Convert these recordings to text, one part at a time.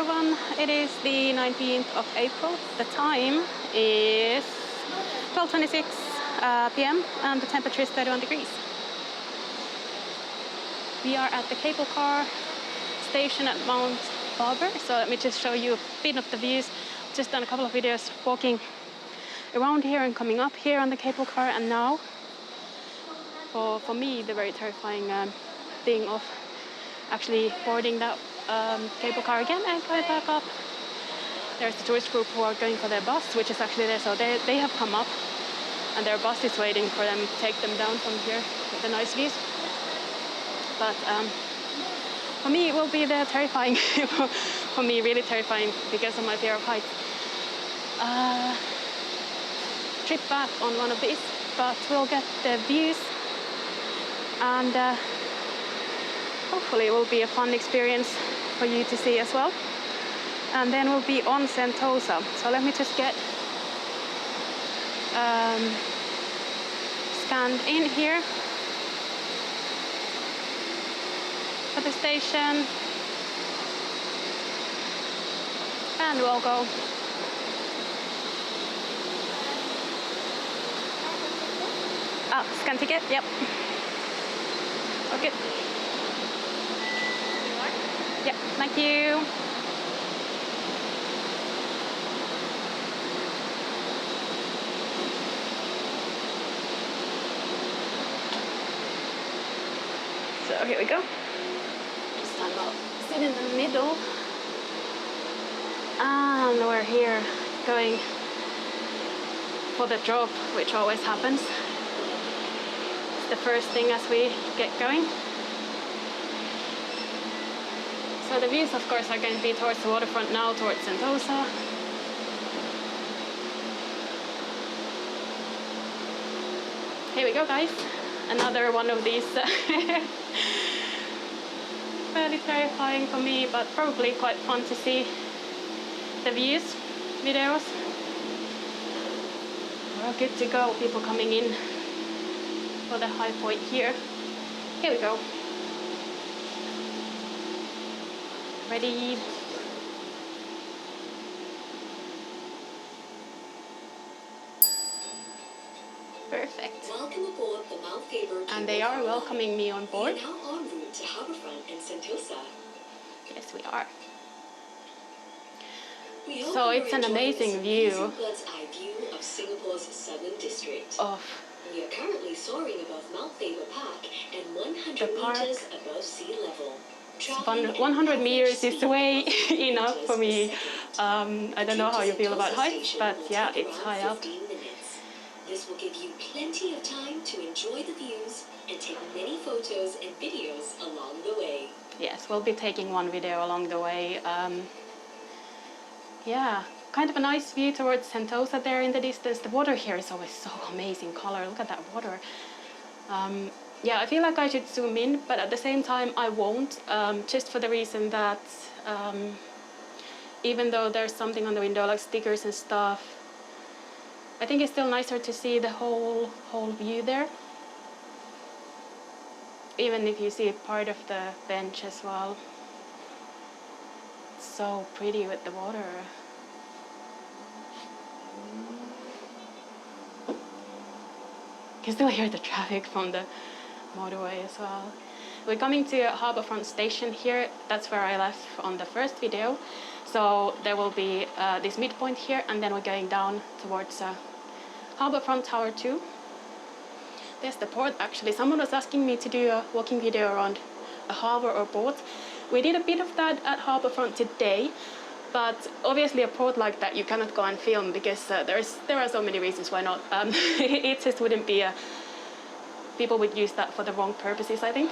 everyone. It is the 19th of April. The time is 12:26 p.m. and the temperature is 31 degrees. We are at the cable car station at Mount Faber. So let me just show you a bit of the views. Just done a couple of videos walking around here and coming up here on the cable car, and now for me the very terrifying thing of actually boarding that cable car again and going back up. There's the tourist group who are going for their bus, which is actually there, so they have come up and their bus is waiting for them to take them down from here with the nice views. But for me it will be the terrifying, for me really terrifying because of my fear of heights. Trip back on one of these, but we'll get the views and hopefully it will be a fun experience for you to see as well. And then we'll be on Sentosa. So let me just get scanned in here for the station, and we'll go. Scan ticket, yep. Okay. Yep, thank you. So here we go. Just time I'll sit in the middle. And we're here going for the drop, which always happens. It's the first thing as we get going. So the views, of course, are going to be towards the waterfront now, towards Sentosa. Here we go, guys. Another one of these fairly terrifying for me, but probably quite fun to see the views, videos. We're all good to go. People coming in for the high point here. Here we go. Ready? Perfect. Welcome aboard the Mount Faber Peak. And they are welcoming me on board. We are now en route to Harbour Front and Sentosa. Yes, we are. We hope So you it's are an enjoying amazing this view bird's eye view of Singapore's southern district. of We are currently soaring above Mount Faber Park and 100 the park. meters above sea level. 100 meters is way enough for me. I don't know how you feel about heights, but yeah, it's high up. This will give you plenty of time to enjoy the views and take many photos and videos along the way. Yes, we'll be taking one video along the way. Yeah, kind of a nice view towards Sentosa there in the distance. The water here is always so amazing color. Look at that water. Yeah, I feel like I should zoom in, but at the same time I won't, just for the reason that even though there's something on the window like stickers and stuff, I think it's still nicer to see the whole view there. Even if you see part of the bench as well. It's so pretty with the water. You can still hear the traffic from the motorway as well. We're coming to Harbour Front station here. That's where I left on the first video. So there will be this midpoint here, and then we're going down towards Harbour Front Tower 2. There's the port actually. Someone was asking me to do a walking video around a harbour or port. We did a bit of that at Harbour Front today, but obviously a port like that you cannot go and film because there are so many reasons why not. It just wouldn't be people would use that for the wrong purposes, I think.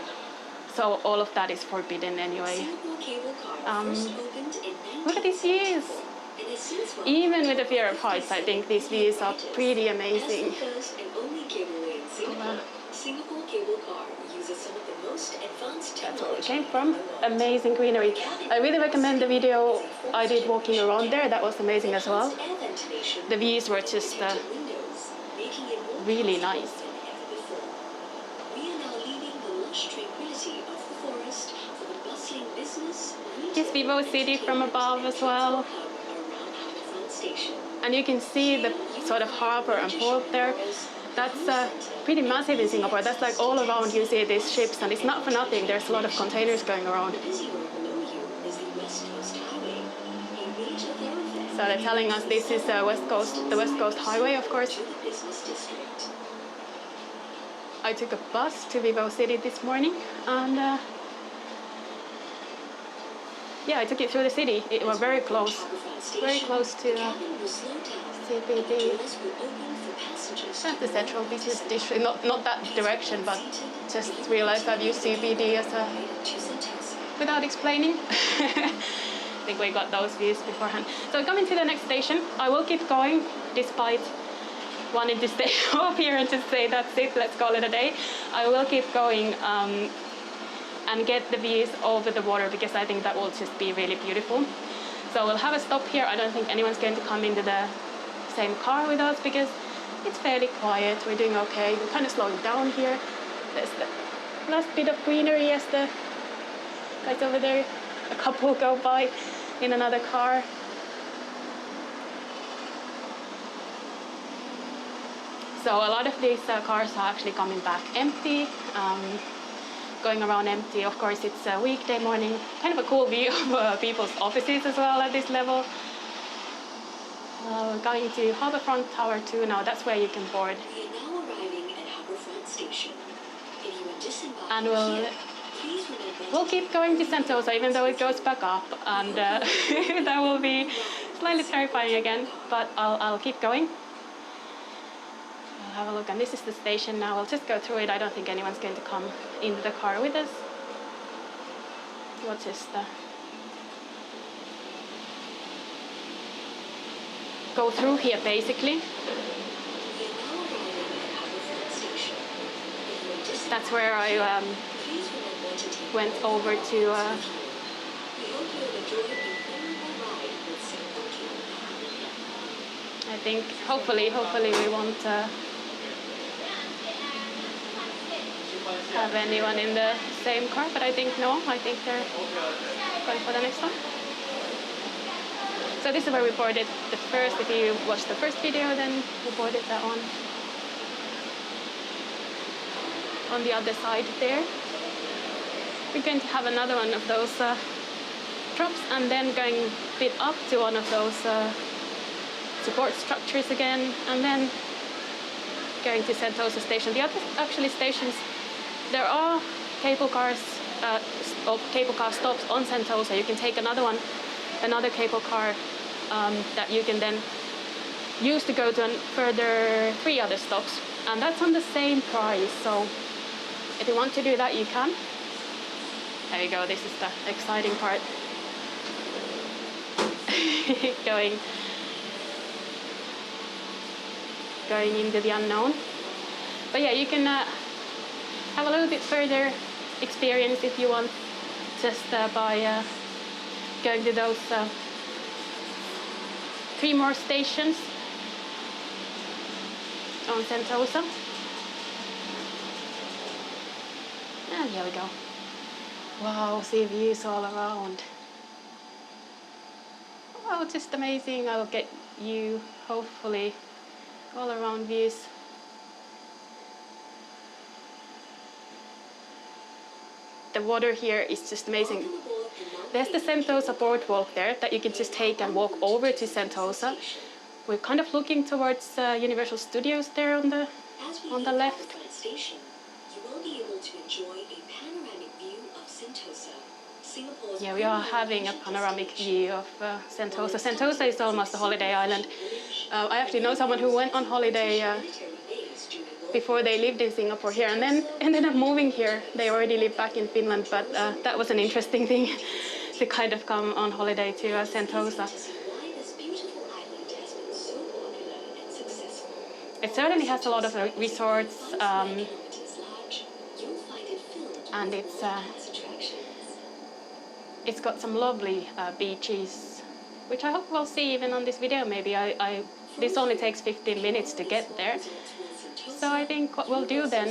So all of that is forbidden anyway. Look at these views. Even with the fear of heights, I think these views are pretty amazing. Singapore Cable Car uses some of the most advanced technology. That's where we came from. Amazing greenery. I really recommend the video I did walking around there. That was amazing as well. The views were just really nice. We are now leaving the lush tranquility of the forest for the bustling business, Here's Vivo City from above as well. And you can see the sort of harbour and port there. That's pretty massive in Singapore. That's like all around you see these ships, and it's not for nothing. There's a lot of containers going around. So they're telling us this is the West Coast Highway, of course. I took a bus to Vivo City this morning, and yeah, I took it through the city. It was very close to CBD. That's the central business district. Not that direction, but just realized I've used CBD as a without explaining. I think we got those views beforehand. So coming to the next station, I will keep going despite wanting to stay up here and just say that's it, let's call it a day. I will keep going and get the views over the water because I think that will just be really beautiful. So we'll have a stop here. I don't think anyone's going to come into the same car with us because it's fairly quiet. We're doing okay. We're kind of slowing down here. There's the last bit of greenery as the guys over there, a couple go by in another car. So a lot of these cars are actually coming back empty, going around empty. Of course, it's a weekday morning. Kind of a cool view of people's offices as well at this level. We're going to Harbour Front Tower 2 now. That's where you can board. We are now arriving at Harbour Front Station. If you are disembarking And here, please remember we'll keep going to Sentosa even though it goes back up, and that will be slightly terrifying again, but I'll keep going. I'll have a look, and this is the station now. We'll just go through it. I don't think anyone's going to come in the car with us. We'll just go through here basically. That's where I went over to I think hopefully we won't have anyone in the same car, but I think no, I think they're going for the next one. So this is where we boarded the first. If you watched the first video, then we boarded that one. On the other side there. We're going to have another one of those drops, and then going a bit up to one of those support structures again, and then going to Sentosa station. The other actually stations, there are cable cars or cable car stops on Sentosa. You can take another cable car that you can then use to go to further 3 other stops, and that's on the same price. So if you want to do that, you can. There you go. This is the exciting part. going into the unknown. But yeah, you can have a little bit further experience if you want, just by going to those 3 more stations on Sentosa. And here we go. Wow, see views all around. Oh, just amazing. I'll get you, hopefully, all around views. The water here is just amazing. There's the Sentosa boardwalk there that you can just take and walk over to Sentosa. We're kind of looking towards Universal Studios there on the left. Yeah, we are having a panoramic view of Sentosa. Sentosa is almost a holiday island. I actually know someone who went on holiday before they lived in Singapore here, and then ended up moving here. They already lived back in Finland, but that was an interesting thing to kind of come on holiday to Sentosa. It certainly has a lot of resorts, and it's got some lovely beaches, which I hope we'll see even on this video. Maybe this only takes 15 minutes to get there. So I think what we'll do then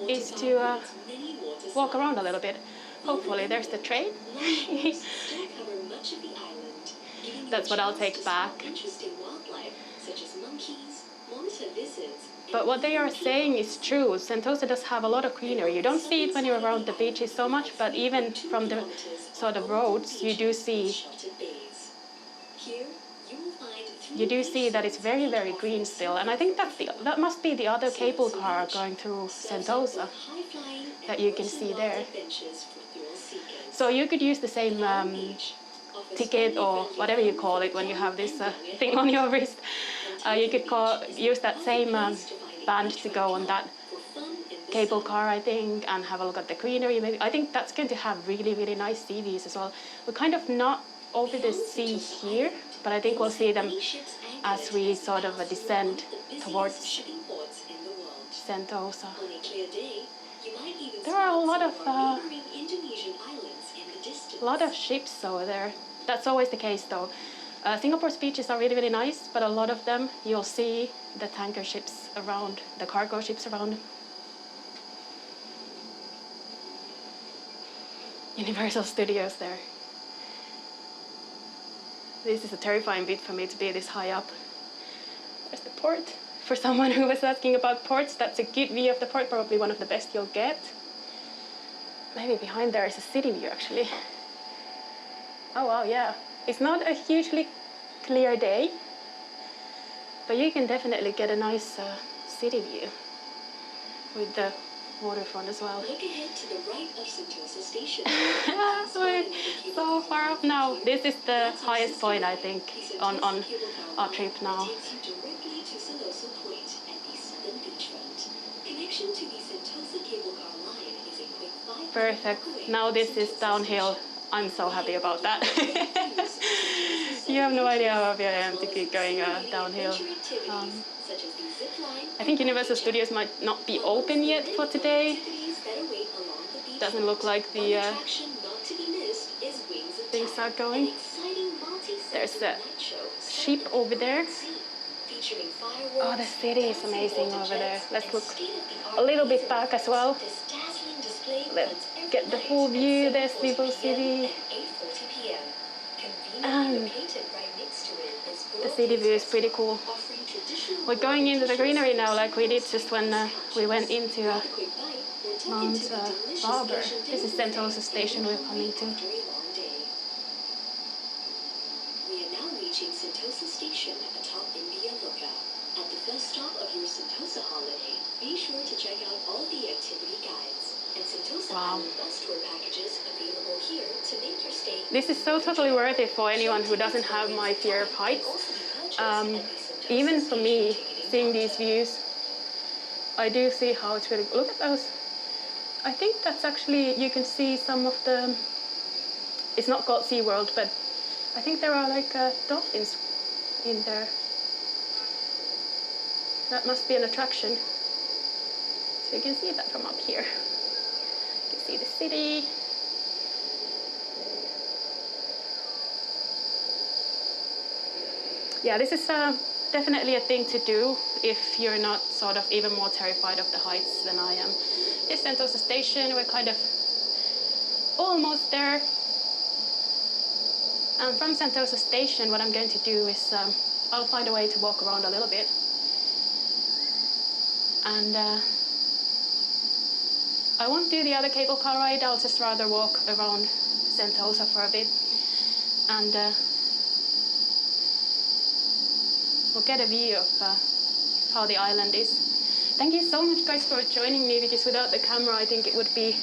is to walk around a little bit. Hopefully there's the train. Still cover much of the island, giving you That's what a I'll chance take to back. spot interesting wildlife such as monkeys, monitor lizards, But what they are saying is true. Sentosa does have a lot of greenery. You don't see it when you're around the beaches so much, but even from the sort of roads, you do see that it's very, very green still. And I think that must be the other cable car going through Sentosa that you can see there. So you could use the same ticket or whatever you call it when you have this thing on your wrist. You could use that same band to go on that cable car, I think, and have a look at the greenery. Maybe I think that's going to have really, really nice sea views as well. We're kind of not over the sea here, but I think we'll see them as we sort of descend towards Sentosa. There are a lot of ships over there. That's always the case, though. Singapore's beaches are really, really nice, but a lot of them you'll see the tanker ships around, the cargo ships around. Universal Studios there. This is a terrifying bit for me to be this high up. There's the port. For someone who was asking about ports, that's a good view of the port, probably one of the best you'll get. Maybe behind there is a city view, actually. Oh wow, yeah. It's not a hugely clear day, but you can definitely get a nice city view with the waterfront as well. Look ahead to the right of Sentosa Station. We're so far up now. This is the highest point, I think, on our trip now. Takes you directly to Siloso Point at the southern beachfront. Connection to the Sentosa cable car line is a quick 5 Perfect. Now this is downhill. I'm so happy about that. You have no idea how happy I am to keep going downhill. I think Universal Studios might not be open yet for today. Doesn't look like the things are going. There's the ship over there. Oh, the city is amazing over there. Let's look a little bit back as well. Let's get the full view. There's Vivo City. And the city view is pretty cool. We're going into the greenery now like we did just when we went into Mount Faber. This is Sentosa station we're coming to. We are now reaching Sentosa Station atop India Lookout. At the first stop of your Sentosa holiday, be sure to check out all the activity guides and Sentosa Island bus tour packages available here to make your stay. This is so totally worth it for anyone who doesn't have my fear of heights. Even for me, seeing these views, I do see how it's really. Look at those. I think that's actually, you can see some of the. It's not called SeaWorld, but I think there are like dolphins in there. That must be an attraction. So you can see that from up here. You can see the city. Yeah, this is definitely a thing to do if you're not sort of even more terrified of the heights than I am. It's Sentosa Station. We're kind of almost there. And from Sentosa Station, what I'm going to do is I'll find a way to walk around a little bit. And I won't do the other cable car ride. I'll just rather walk around Sentosa for a bit. And we'll get a view of how the island is. Thank you so much, guys, for joining me, because without the camera, I think it would be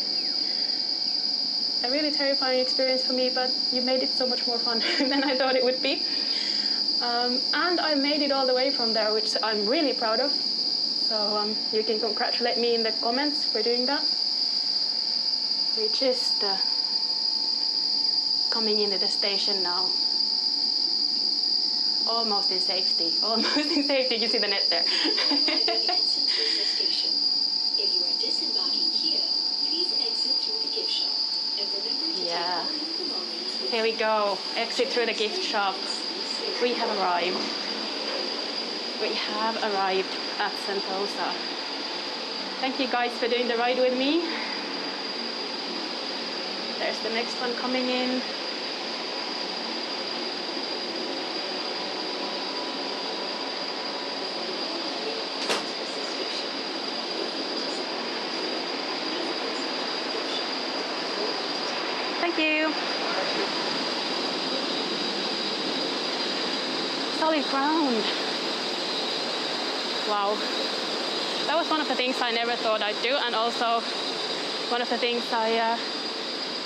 a really terrifying experience for me, but you made it so much more fun than I thought it would be. And I made it all the way from there, which I'm really proud of. So you can congratulate me in the comments for doing that. We're just coming into the station now. Almost in safety. Almost in safety. You see the net there. Station. If you are disembarking here, please exit through the gift shop. And remember to take all your belongings with you. Here we go. Exit through the gift shop. We have arrived. We have arrived at Sentosa. Thank you guys for doing the ride with me. There's the next one coming in. Thank you. Solid ground. Wow. That was one of the things I never thought I'd do, and also one of the things I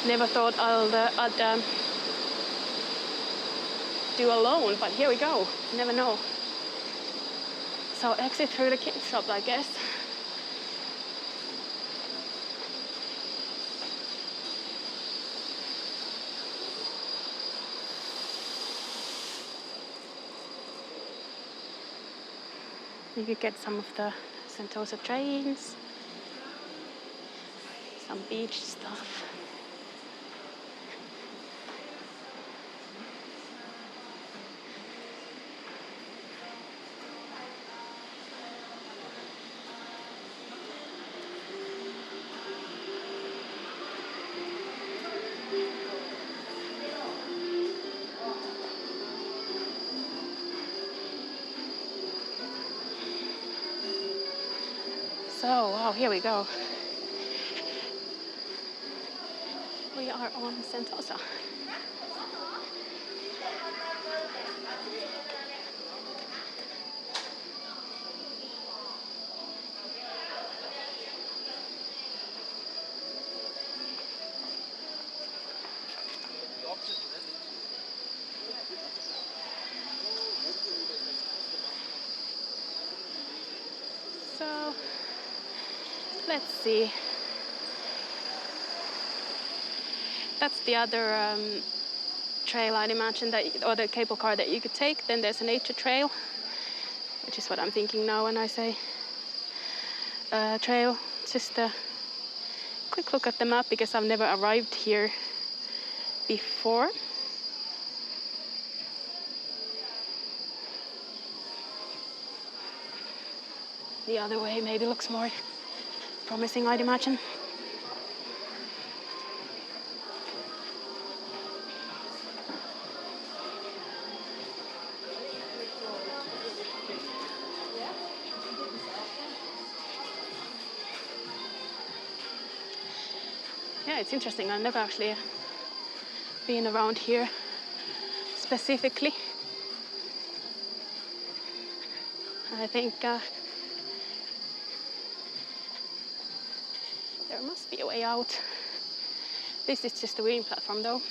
never thought I'd do alone, but here we go. You never know. So exit through the kids shop, I guess. You could get some of the Sentosa trains, some beach stuff. So, wow, here we go. We are on Sentosa. So, let's see. That's the other trail I'd imagine that, or the cable car that you could take. Then there's a nature trail, which is what I'm thinking now when I say trail. Just a quick look at the map because I've never arrived here before. The other way maybe looks more promising, I'd imagine. Yeah, it's interesting. I've never actually been around here specifically. I think there must be a way out. This is just the wheeling platform though.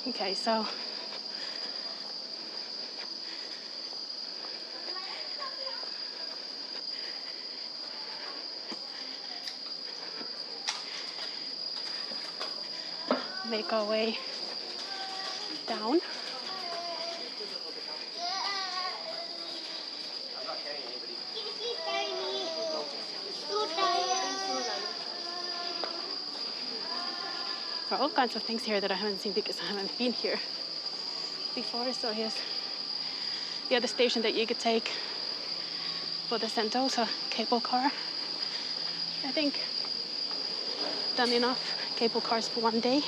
Okay, so make our way down. There are all kinds of things here that I haven't seen because I haven't been here before. So here's the other station that you could take for the Sentosa cable car. I think done enough cable cars for one day.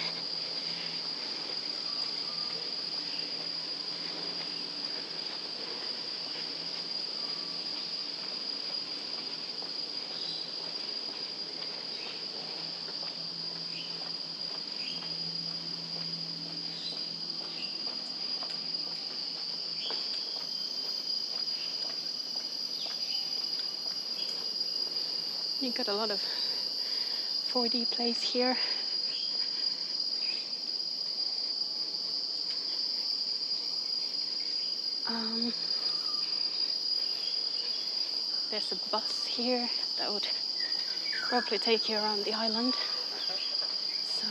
You got a lot of 4D plays here. There's a bus here that would probably take you around the island. So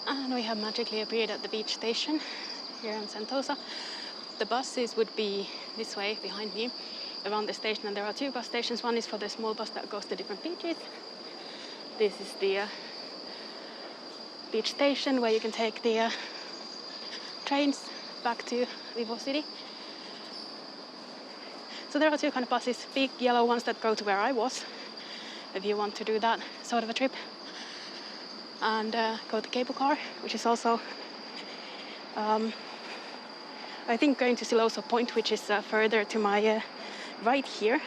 and we have magically appeared at the beach station here in Sentosa. The buses would be this way behind me around the station, and there are two bus stations. One is for the small bus that goes to different beaches. This is the beach station where you can take the trains back to Vivo City. So there are two kind of buses, big yellow ones that go to where I was, if you want to do that sort of a trip. And go to cable car, which is also, I think, going to Siloso Point, which is further to my right here.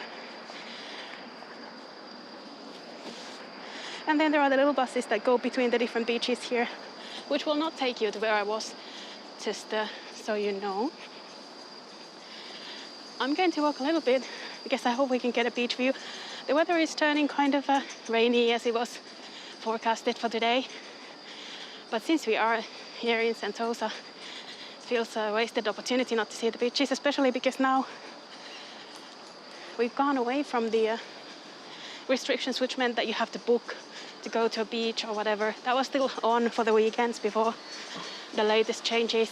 And then there are the little buses that go between the different beaches here, which will not take you to where I was, just so you know. I'm going to walk a little bit because I hope we can get a beach view. The weather is turning kind of rainy as it was forecasted for today. But since we are here in Sentosa, it feels a wasted opportunity not to see the beaches, especially because now we've gone away from the restrictions, which meant that you have to book to go to a beach or whatever. That was still on for the weekends before the latest changes.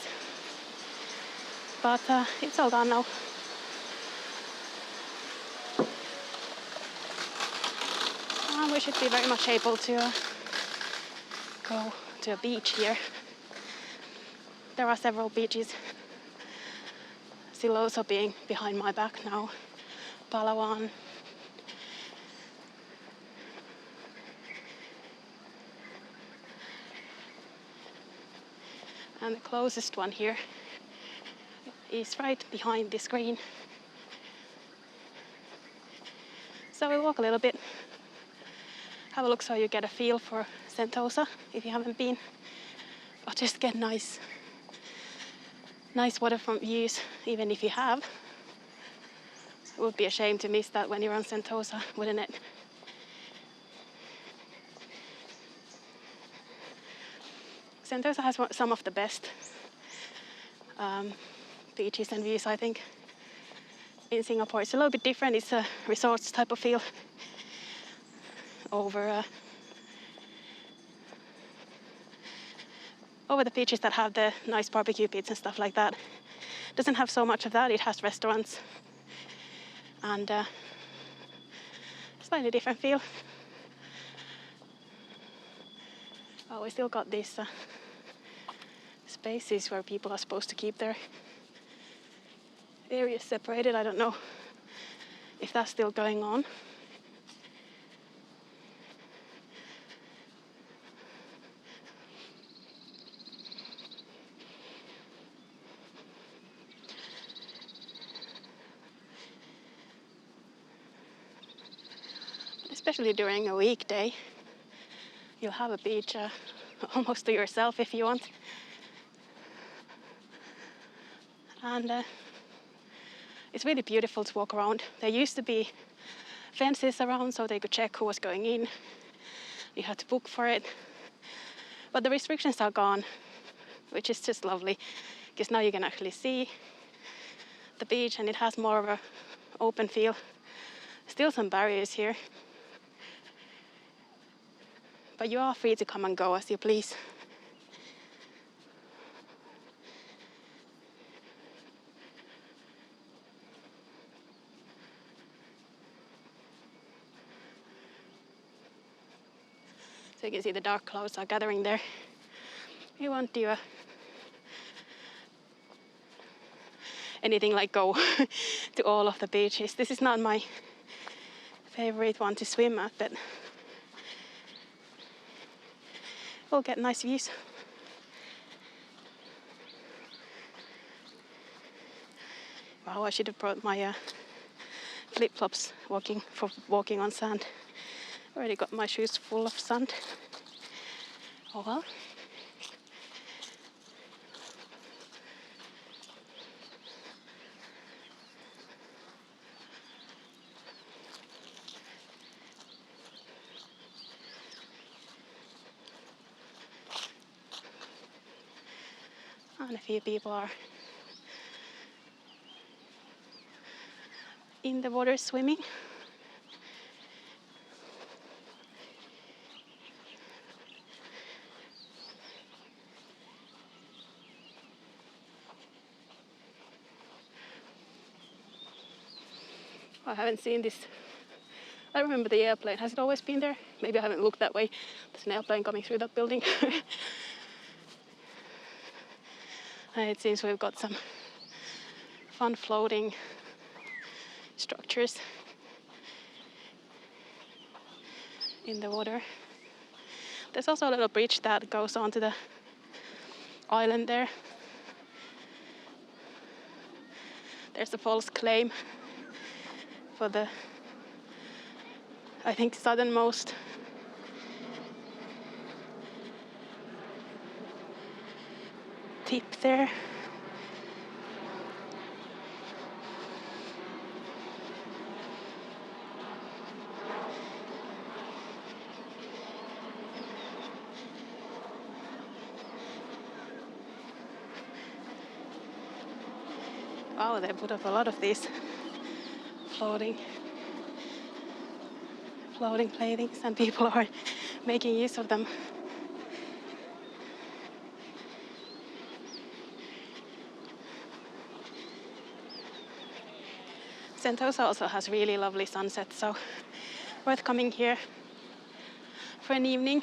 But it's all done now. We should be very much able to go to a beach here. There are several beaches, Siloso being behind my back now, Palawan. And the closest one here is right behind the screen. So we'll walk a little bit, have a look so you get a feel for Sentosa if you haven't been, or just get nice waterfront views even if you have. It would be a shame to miss that when you're on Sentosa, wouldn't it? Sentosa has some of the best beaches and views, I think, in Singapore. It's a little bit different. It's a resorts type of feel over the beaches that have the nice barbecue pits and stuff like that. It doesn't have so much of that. It has restaurants and slightly different feel. Oh, we still got these spaces where people are supposed to keep their areas separated. I don't know if that's still going on. especially during a weekday. You'll have a beach almost to yourself if you want. And it's really beautiful to walk around. There used to be fences around so they could check who was going in. You had to book for it. But the restrictions are gone, which is just lovely, because now you can actually see the beach and it has more of an open feel. Still some barriers here, but you are free to come and go as you please. So you can see the dark clouds are gathering there. You won't do anything like go to all of the beaches. This is not my favorite one to swim at, but we'll get nice views. Wow, I should have brought my flip-flops for walking on sand. Already got my shoes full of sand. Oh well. And a few people are in the water swimming. I haven't seen this. I remember the airplane. Has it always been there? Maybe I haven't looked that way. There's an airplane coming through that building. And it seems we've got some fun floating structures in the water. There's also a little bridge that goes onto the island there. There's a false claim for the, I think, southernmost tip there. Wow, they put up a lot of these floating playthings, and people are making use of them. Sentosa also has really lovely sunsets, so worth coming here for an evening.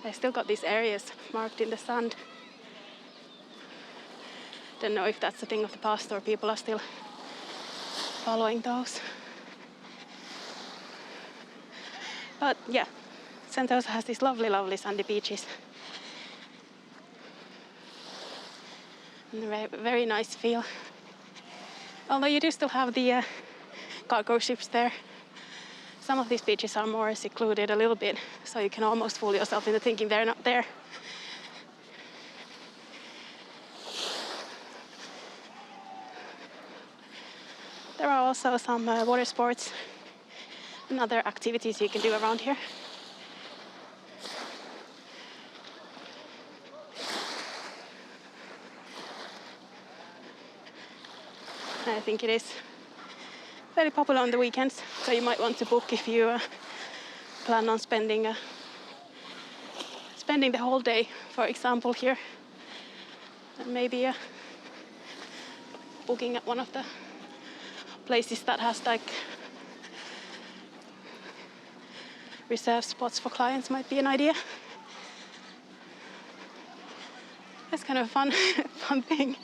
They still got these areas marked in the sand. Don't know if that's a thing of the past or people are still following those. But yeah, Sentosa has these lovely, lovely sandy beaches. And a very nice feel. Although you do still have the cargo ships there. Some of these beaches are more secluded a little bit, so you can almost fool yourself into thinking they're not there. There are also some water sports and other activities you can do around here. I think it is very popular on the weekends, so you might want to book if you plan on spending the whole day, for example, here. And maybe booking at one of the places that has like reserved spots for clients might be an idea. That's kind of a fun thing.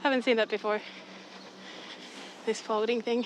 Haven't seen that before. This floating thing.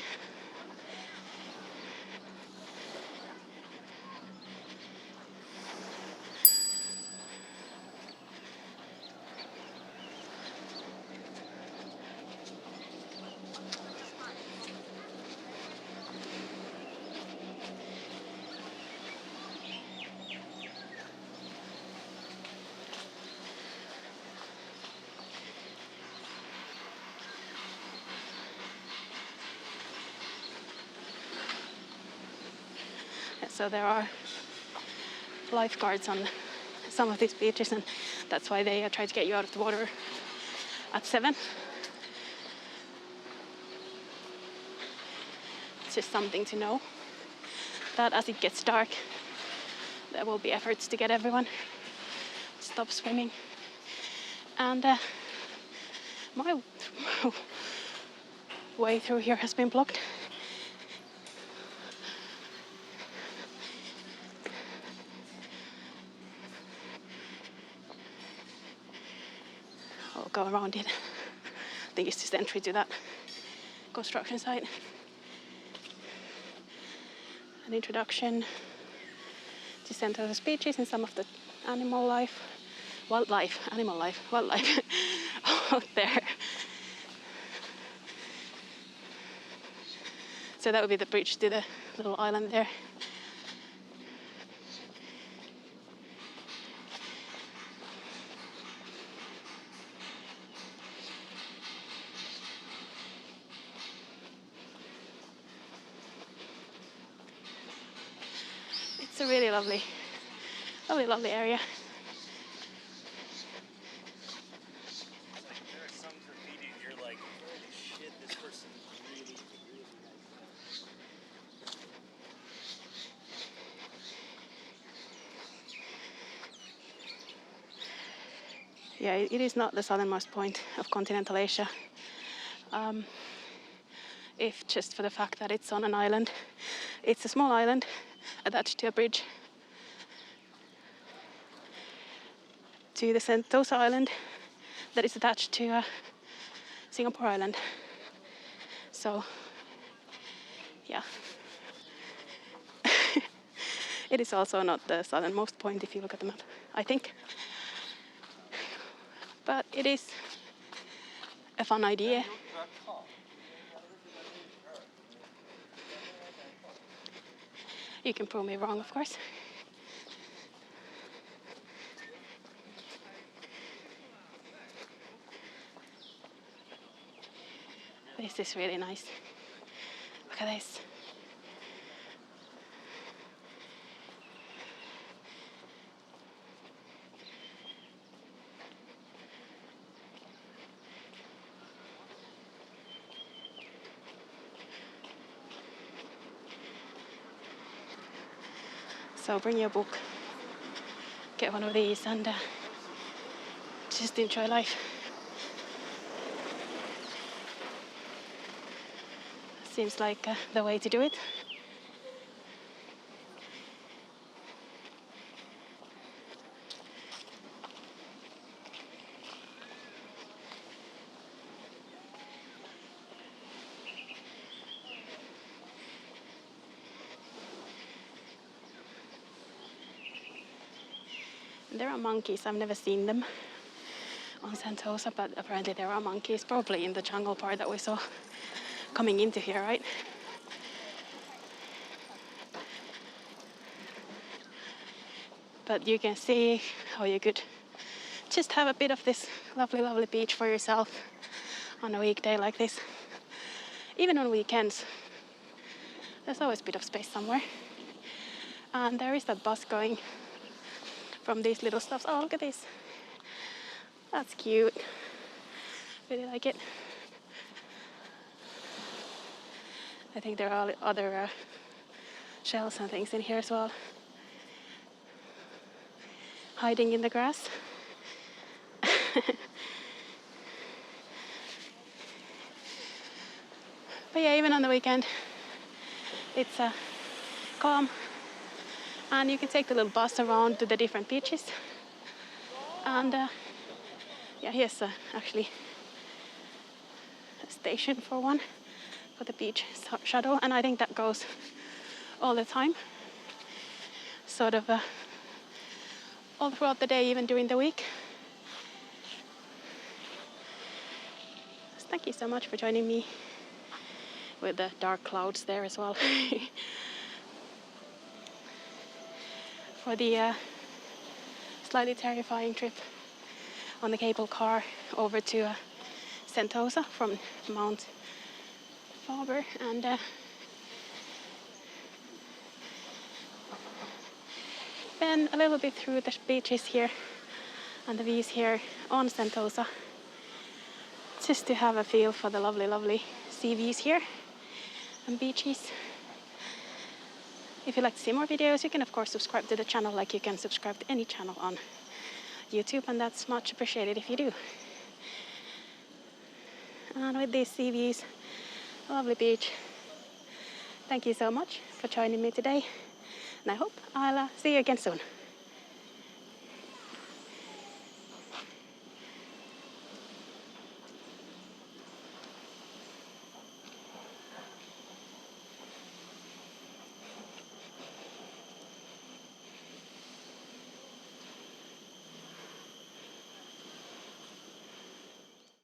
So there are lifeguards on some of these beaches, and that's why they try to get you out of the water at 7. It's just something to know, that as it gets dark, there will be efforts to get everyone to stop swimming. And my way through here has been blocked. I'll go around it. I think it's just entry to that construction site. An introduction to Sentosa beaches and some of the animal life out there. So that would be the bridge to the little island there. It's a really lovely area. There are some graffiti and you're like, holy shit, this person really nice. Yeah, it is not the southernmost point of continental Asia. If just for the fact that it's on an island. It's a small island attached to a bridge to the Sentosa island that is attached to Singapore Island. So, yeah. It is also not the southernmost point if you look at the map, I think. But it is a fun idea. You can prove me wrong, of course. This is really nice. Look at this. So bring your book, get one of these, and just enjoy life. Seems like the way to do it. There are monkeys. I've never seen them on Sentosa, but apparently there are monkeys, probably in the jungle part that we saw coming into here, right? But you can see how you could just have a bit of this lovely beach for yourself on a weekday like this. Even on weekends, there's always a bit of space somewhere. And there is that bus going from these little stops. Oh, look at this. That's cute. Really like it. I think there are other shells and things in here as well. Hiding in the grass. But yeah, even on the weekend, it's calm. And you can take the little bus around to the different beaches. And yeah, here's actually a station for one, for the beach shuttle. And I think that goes all the time. Sort of all throughout the day, even during the week. So thank you so much for joining me with the dark clouds there as well. For the slightly terrifying trip on the cable car over to Sentosa from Mount Faber, and been a little bit through the beaches here and the views here on Sentosa, just to have a feel for the lovely, lovely sea views here and beaches. If you'd like to see more videos, you can of course subscribe to the channel like you can subscribe to any channel on YouTube, and that's much appreciated if you do. And with these sea views, a lovely beach, thank you so much for joining me today, and I hope I'll see you again soon.